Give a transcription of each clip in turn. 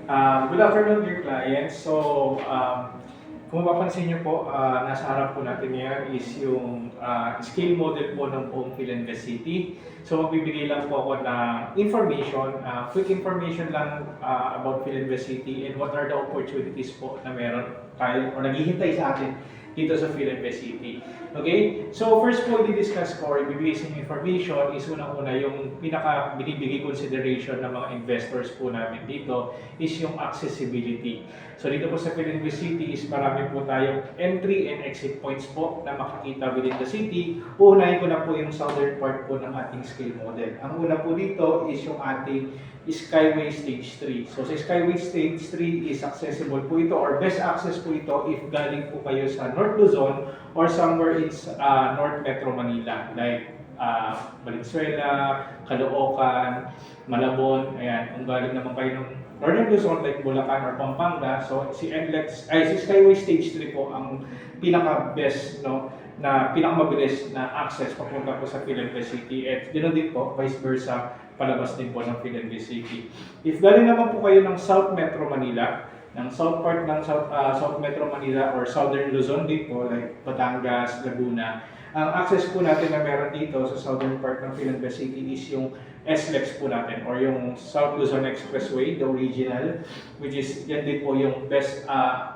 Good afternoon, dear clients. Kung mapapansin niyo po, nasa harap po natin ngayon is yung scale model po ng buong Philinvest City. So, magbibigay lang po ako ng information, quick information lang about Philinvest City and what are the opportunities po na meron tayo o naghihintay sa atin dito sa Philinvest City. Okay? So, first po, i-discuss ko or ibibigay sa information is unang-una yung pinaka binibigay consideration ng mga investors po namin dito is yung accessibility. So, dito po sa Philinvest City is marami po tayong entry and exit points po na makikita within the city. Uunahin ko na po yung southern part po ng ating scale model. Ang una po dito is yung ating Skyway Stage 3. So sa Skyway Stage 3 is accessible po ito or best access po ito if galing po kayo sa North Luzon or somewhere in North Metro Manila like Valenzuela, Caloocan, Malabon. Ayan, kung galing naman kayo ng Northern Luzon like Bulacan or Pampanga, so si Skyway Stage 3 po ang pinaka-best, no, na pinakamabilis na access papunta po sa Philinvest City at ganoon din po, vice versa, palabas din po ng Philinvest City. If galing naman po kayo ng South Metro Manila, ng south part ng South Metro Manila or Southern Luzon din po, like Batangas, Laguna, ang access po natin na meron dito sa southern part ng Philinvest City is yung SLEX po natin or yung South Luzon Expressway, the original, which is yan din po yung best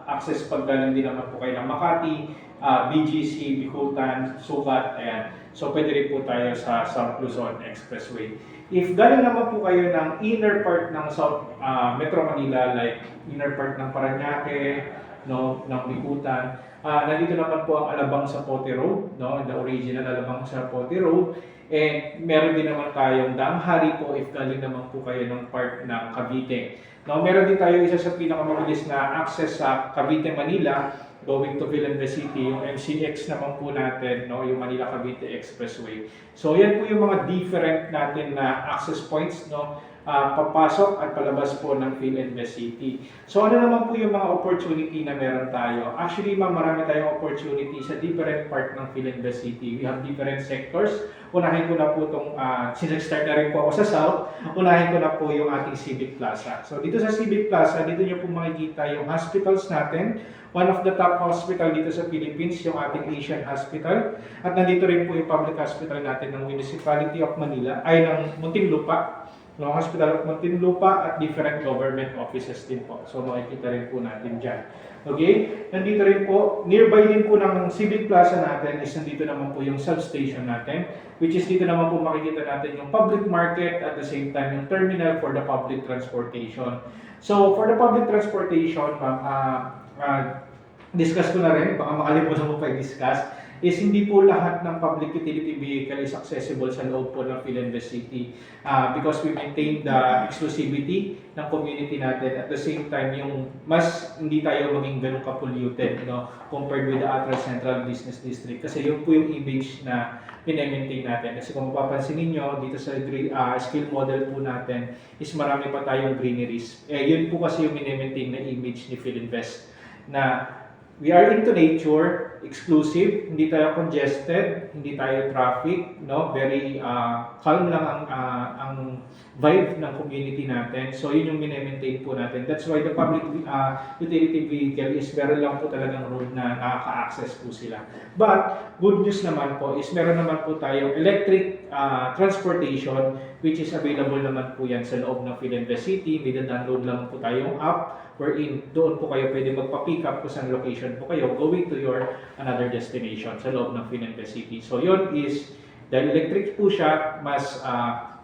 access pag galing din naman po kayo ng Makati, BGC, Bicutan, Sukat, ayan. So pwede rin po tayo sa South Luzon Expressway. If galing naman po kayo ng inner part ng South Metro Manila, like inner part ng Parañaque, no, ng Bicutan, nandito naman po ang Alabang Zapote Road, no, the original Alabang Zapote Road. And meron din naman tayong Daang Hari po if galing naman po kayo ng part ng Cavite. No, meron din tayo isa sa pinakamabilis na access sa Cavite, Manila, going to Philinvest City, yung MCX naman po natin, no, yung Manila Cavite Expressway. So yan po yung mga different natin na access points, no, papasok at palabas po ng Philinvest City. So ano naman po yung mga opportunity na meron tayo? Actually, marami tayong opportunity sa different part ng Philinvest City. We have different sectors. Unahin ko na po itong, sinag-start na rin po ako sa South, unahin ko na po yung ating Civic Plaza. So dito sa Civic Plaza, dito nyo po makikita yung hospitals natin. One of the top hospital dito sa Philippines, yung ating Asian Hospital. At nandito rin po yung public hospital natin ng Municipality of Manila, ay ng Muntinlupa, no, Hospital of Muntinlupa at different government offices din po. So makikita rin po natin dyan. Okay? Nandito rin po, nearby din po ng Civic Plaza natin is nandito naman po yung substation natin, which is dito naman po makikita natin yung public market at the same time yung terminal for the public transportation. So for the public transportation, discuss ko na rin, baka makalimutan mo pa i-discuss, is hindi po lahat ng public utility vehicle is accessible sa loob po ng Philinvest City because we maintain the exclusivity ng community natin. At the same time, yung mas hindi tayo maging ganun ka-polluted, no, compared with the Atral Central Business District. Kasi yun po yung image na pinemaintain natin. Kasi kung mapapansin niyo dito sa skill model po natin is marami pa tayong greeneries. Yun po kasi yung pinemaintain na image ni Philinvest na we are into nature, exclusive, hindi tayo congested, hindi tayo traffic, no? Very calm lang ang vibe ng community natin. So yun yung minemaintain po natin. That's why the public utility vehicle is meron lang po talagang road na nakaka-access po sila. But good news naman po is meron naman po tayong electric transportation which is available naman po yan sa loob ng Philinvest City. May download lang po tayong app wherein doon po kayo pwede magpa-pick up kung saan location po kayo going to your another destination sa loob ng Philinvest City. So yun is, dahil electric po siya, mas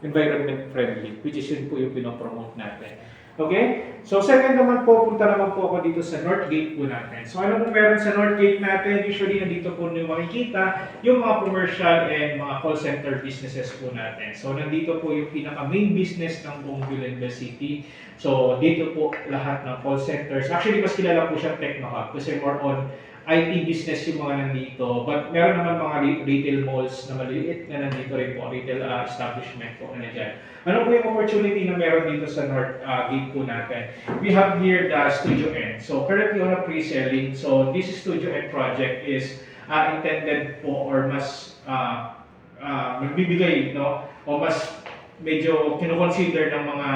environment friendly, which is yun po yung pinopromote natin. Okay? So second naman po, punta naman po ako dito sa North Gate po natin. So ano po meron sa North Gate natin? Usually nandito po nyo makikita yung mga commercial and mga call center businesses po natin. So nandito po yung pinaka main business ng buong Philinvest City. So dito po lahat ng call centers. Actually mas kilala po siyang Techno Hub kasi more on IT business yung mga nandito. But meron naman mga retail malls na maliliit na nandito rin po, retail establishment po na dyan. Ano po yung opportunity na meron dito sa North Gate po natin? We have here the Studio N. So currently on a pre-selling. So this Studio N project is intended po or mas magbibigay, no, o mas medyo kino-consider ng mga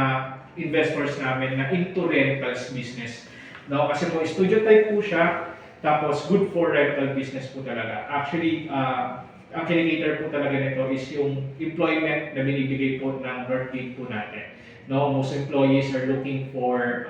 investors namin na into rentals business. No, kasi po studio type po siya, tapos good for rental business po talaga. Actually, ang kinikater po talaga nito is yung employment na binibigay po ng Northgate po natin. No, most employees are looking for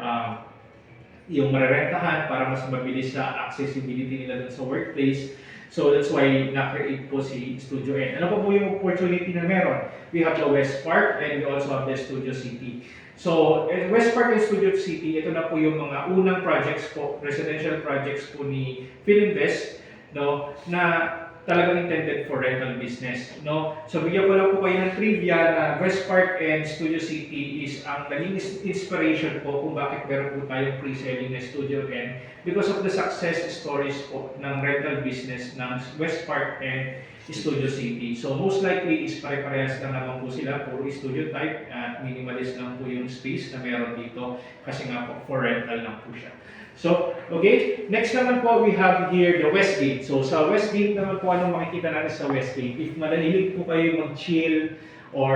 yung marerentahan para mas mabilis sa accessibility nila dun sa workplace. So that's why na-create po si Studio N. Ano pa po yung opportunity na meron? We have the West Park and we also have the Studio City. So, West Park and Studio City, ito na po yung mga unang projects po, residential projects po ni Philinvest, no, na talagang intended for rental business, no. So bigyan ko lang po kayo ng trivia na West Park and Studio City is ang naging inspiration po kung bakit meron po tayong pre-selling na Studio N because of the success stories po ng rental business ng West Park and Studio City. So most likely is pare-parehas lang naman po sila, puro studio type at minimalist lang po yung space na meron dito kasi nga po for rental lang po siya. So, okay. Next naman po, we have here the Westgate. So, sa Westgate naman po, anong makikita natin sa Westgate? If malalilig po kayo mag-chill or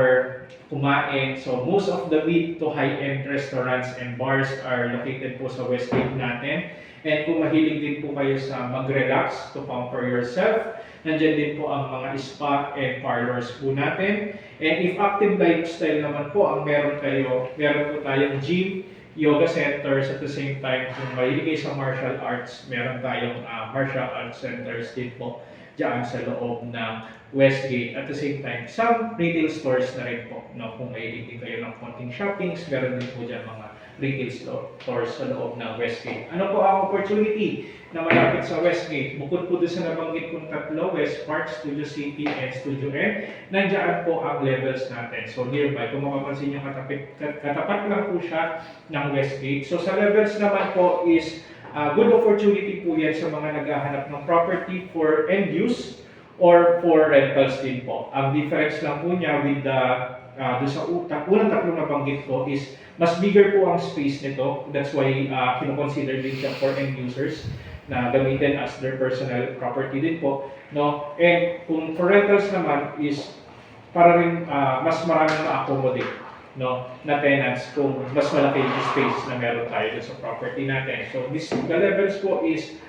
kumain, so most of the mid to high-end restaurants and bars are located po sa Westgate natin. And kung mahilig din po kayo sa mag-relax to pamper yourself, nandiyan din po ang mga spa and parlors po natin. And if active lifestyle naman po ang meron po tayong gym, yoga centers at the same time, kung mahilig kayo sa martial arts, meron tayong martial arts centers din po dyan sa loob ng Westgate. At the same time, some retail stores na rin po. No? Kung mahilig din kayo ng konting shoppings, meron din po dyan mga retail stores sa loob ng Westgate. Ano po ang opportunity na malapit sa Westgate? Bukod po doon sa nabanggit kong tatlo, West Park, Studio City, and Studio N, nandiyan po ang levels natin. So nearby, kung mapapansin nyo, katapat lang po siya ng Westgate. So sa levels naman po is good opportunity po yan sa mga naghahanap ng property for end use or for rentals din po. Ang difference lang po niya with the doon sa unang tatlong nabanggit ko is mas bigger po ang space nito. That's why kino-consider din siya for end users na gamitin as their personal property din po, no? And kung for rentals naman is para rin mas maraming ma-accommodate, no, na tenants kung mas malaki yung space na meron tayo sa property natin. So the levels po is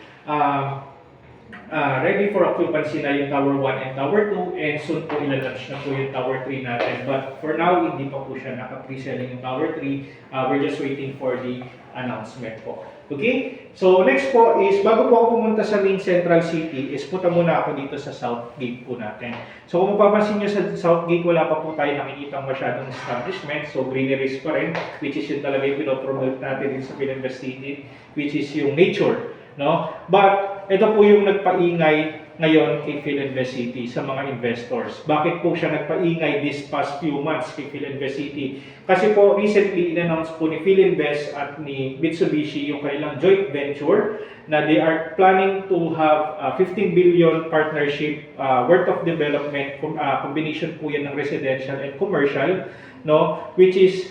ready for occupancy na yung Tower 1 and Tower 2 and soon po ilalunch na po yung Tower 3 natin. But for now, hindi pa po siya naka-pre-selling yung Tower 3. We're just waiting for the announcement po. Okay? So next po is, bago po ako pumunta sa main Central City, is punta muna ako dito sa South Gate po natin. So kung mapapansin nyo sa South Gate, wala pa po tayo nakikita masyadong establishment. So greeneries pa rin, which is yung talaga yung pinopromote natin din sa Philinvest City, which is yung nature. No? But ito po yung nagpaingay ngayon kay Philinvest City sa mga investors. Bakit po siya nagpaingay this past few months kay Philinvest City? Kasi po recently in-announce po ni Philinvest at ni Mitsubishi yung kanilang joint venture na they are planning to have a 15 billion partnership worth of development, combination po yan ng residential and commercial, no? Which is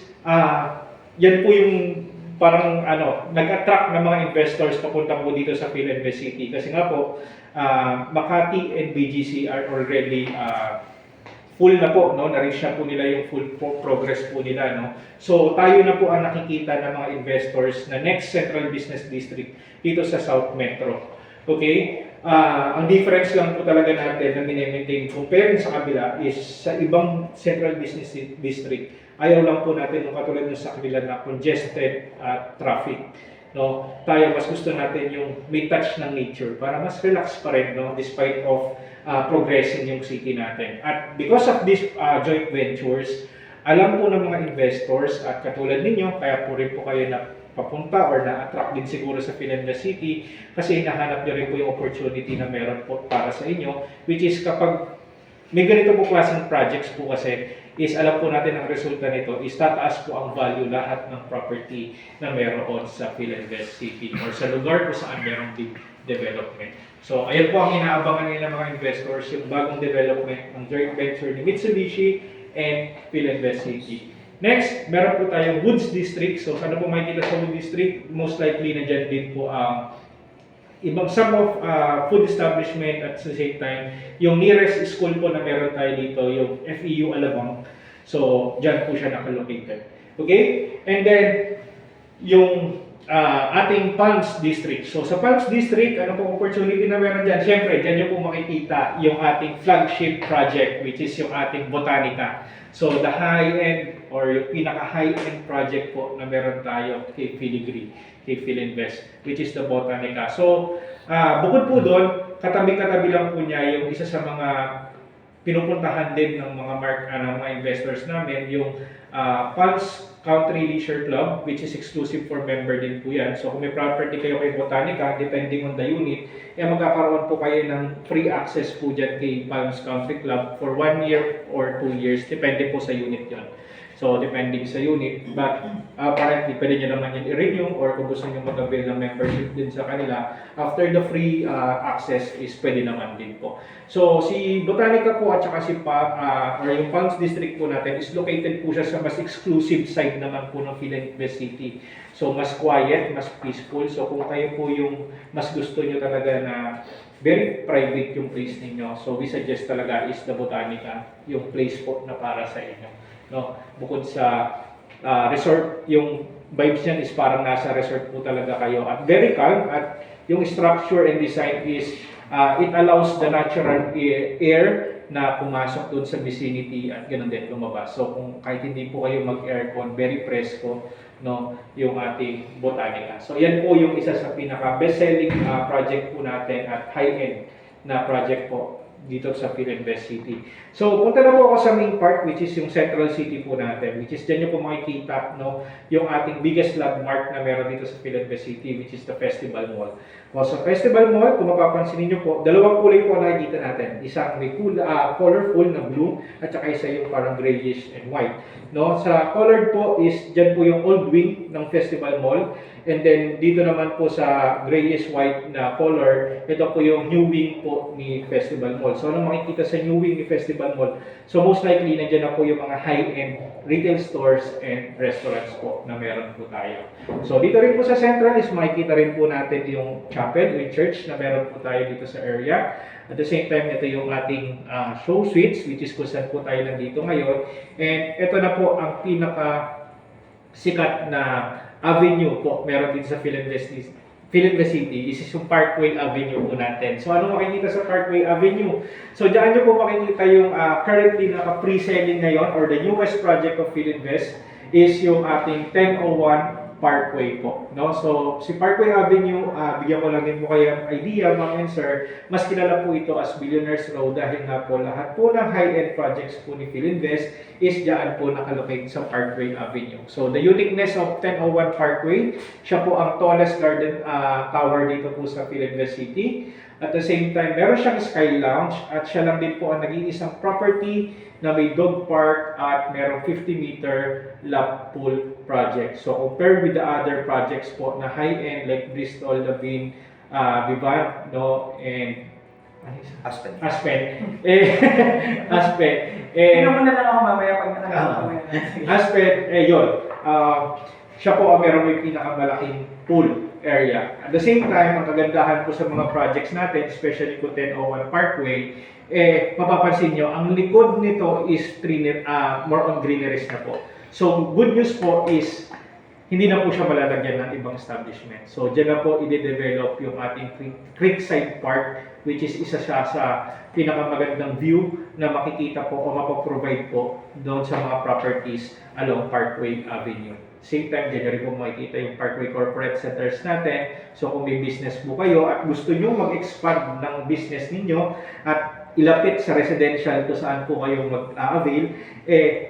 yan po yung parang nag-attract ng mga investors papunta po dito sa Philinvest City kasi nga po Makati and BGC are already full na po, no? Na-reach na po nila yung full progress po nila, no? So tayo na po ang nakikita ng mga investors na next Central Business District dito sa South Metro. Okay? Ang difference lang po talaga natin na mini-maintain comparing sa kabila is sa ibang Central Business District, ayaw lang po natin yung katulad ng sa kabila na congested traffic. No, tayo mas gusto natin yung may touch ng nature para mas relax pa rin, no, despite of progressing yung city natin. At because of these joint ventures, alam po ng mga investors at katulad ninyo, kaya po rin po kayo na papunta or na-attract din siguro sa Philinvest City kasi hinahanap nyo rin po yung opportunity na meron po para sa inyo, which is kapag may ganito po klaseng projects po kasi is alam po natin ang resulta nito is tataas po ang value lahat ng property na meron sa Philinvest City or sa lugar kung saan merong development. So ayan po ang inaabangan nila mga investors, yung bagong development ng joint venture ni Mitsubishi and Philinvest City. Next, meron po tayong Woods District. So saan po makikita sa Woods District? Most likely nandyan din po ang some of food establishment at the same time, yung nearest school po na meron tayo dito, yung FEU Alabang. So, dyan po siya nakalocated. Okay? And then, yung ating Palms District. So sa Palms District, ano pong opportunity na meron dyan? Siyempre, dyan nyo po makikita yung ating flagship project, which is yung ating Botanica. So the high-end or yung pinaka-high-end project po na meron tayo kay Filigree, kay Filinvest, which is the Botanica. So bukod po doon, katabi-katabi lang po niya yung isa sa mga pinupuntahan din ng mga ng mga investors namin, yung Palms Country Leisure Club, which is exclusive for member din po yan. So kung may property kayo kay Botanica, depending on the unit, magkakaroon po kayo ng free access po dyan kay Palms Country Club for 1 year or 2 years, depende po sa unit yon. So, depending sa unit, but apparently, pwede nyo naman yan i-renew or kung gusto nyo mag-avail ng membership din sa kanila, after the free access is pwede naman din po. So, si Botanica po at saka si or yung Palms District po natin is located po siya sa mas exclusive side naman po ng Filinvest City. So, mas quiet, mas peaceful. So, kung kayo po yung mas gusto nyo talaga na very private yung place ninyo, so we suggest talaga is the Botanica, yung place po na para sa inyo. No, bukod sa resort, yung vibes niyan is parang nasa resort po talaga kayo at very calm, at yung structure and design is it allows the natural air na pumasok doon sa vicinity at ganoon din lumabas. So kung kahit hindi po kayo mag-aircon, very fresco, no, yung ating Botanica. So yan po yung isa sa pinaka best-selling project po natin at high-end na project po dito sa Filinvest City. So, punta na po ako sa main part, which is yung Central City po natin, which is dyan nyo po makikita, no, yung ating biggest landmark na meron dito sa Filinvest City, which is the Festival Mall. So, sa Festival Mall, kung mapapansin niyo po, dalawang kulay po nakikita natin. Isang may colorful na blue, at saka isa yung parang grayish and white. No, sa colored po is dyan po yung old wing ng Festival Mall. And then dito naman po sa grayish white na color, ito po yung new wing po ni Festival Mall. So ano makikita sa new wing ni Festival Mall? So most likely nandiyan na po yung mga high-end retail stores and restaurants po na meron po tayo. So dito rin po sa Central is makikita rin po natin yung chapel or church na meron po tayo dito sa area. At the same time, ito yung ating show suites, which is kung saan po tayo nandito ngayon. And ito na po ang pinaka sikat na avenue po meron din sa Filinvest City. This is yung Parkway Avenue po natin. So ano makikita sa Parkway Avenue? So diyan nyo po makikita yung currently naka-pre-selling ngayon or the newest project of Filinvest is yung ating 1001 Parkway po. No? So si Parkway Avenue, bigyan ko lang din po kayo idea, ma'am and sir, mas kilala po ito as Billionaires Row dahil nga po lahat po ng high-end projects po ni Filinvest is diyan po nakalocate sa Parkway Avenue. So the uniqueness of 1001 Parkway, siya po ang tallest garden tower dito po sa Filinvest City. At the same time, meron siyang Sky Lounge at siya lang din po ang nag-iisang property na may dog park at merong 50-meter lap pool project. So compared with the other projects po na high-end like Bristol, Lavin, Vivant, no, and Aspen. Aspen. Naman na lang ako mamaya pag nangyari. Aspen, yun. Siya po ang meron may pinakamalaking pool area. At the same time, ang kagandahan po sa mga projects natin, especially po 1001 Parkway, mapapansin nyo, ang likod nito is more on greeneries na po. So, good news po is, hindi na po siya malalagyan ng ibang establishment. So, dyan na po i-develop yung ating Creekside Park, which is isa siya sa pinakamagandang view na makikita po o mapaprovide po doon sa mga properties along Parkway Avenue. Same time, dyan rin po makikita yung Parkway Corporate Centers natin. So kung may business po kayo at gusto nyo mag-expand ng business ninyo at ilapit sa residential kung saan po kayo mag-avail,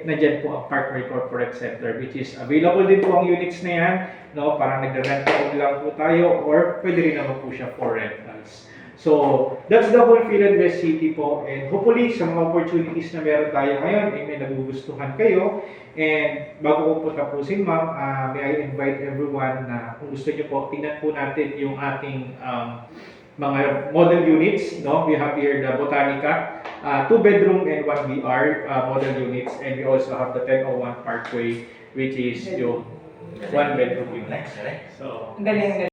nandyan po ang Parkway Corporate Center, which is available din po ang units na yan. No? Parang nag-rent lang po tayo or pwede rin naman po siya for rentals. So, that's the whole Filinvest City po, and hopefully sa mga opportunities na meron tayo ngayon, may nagugustuhan kayo. And bago ko po tapusin, ma'am, may I invite everyone na kung gusto nyo po, tingnan po natin yung ating mga model units. No? We have here the Botanica, 2-bedroom and 1 BR model units, and we also have the 1001 Parkway, which is yung 1-bedroom unit. So, Galing.